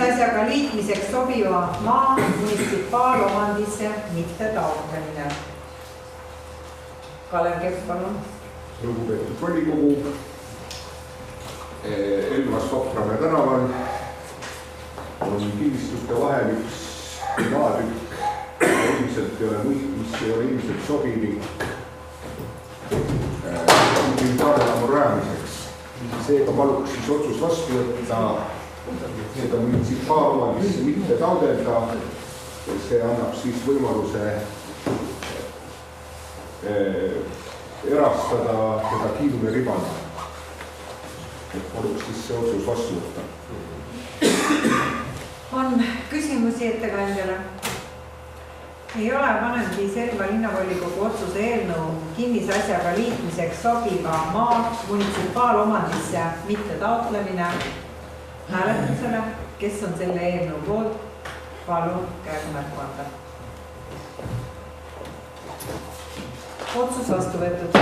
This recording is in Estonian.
kinnisasjaga liitmiseks sobiva maa munitsipaalomandisse mitte taotlemine. Kalev Kepp, palun. Lugupeetud volikogu, Elvas Sopramäe tänaval on kinnistuste vahel üks maatükk, ilmselt ei ole mõist, mis ei ole ilmselt sobivik individuaalelamu rajamiseks. Seega paluks siis otsus vastu võtta seda munitsipaalomandisse mitte taodelda. See annab siis võimaluse erastada seda Kiilume ribana. Et paluks siis see otsus vastu võtta. On küsimusi ettekandjale? Ei ole, panengi Selva linnavolikogu otsuse eelnõu kinnisasjaga liitmiseks sobiva maa munitsipaalomandisse mitte taotlemine hääletusele. Kes on selle eelnõu poolt? Palun käega märku anda. Otsus vastu võetud.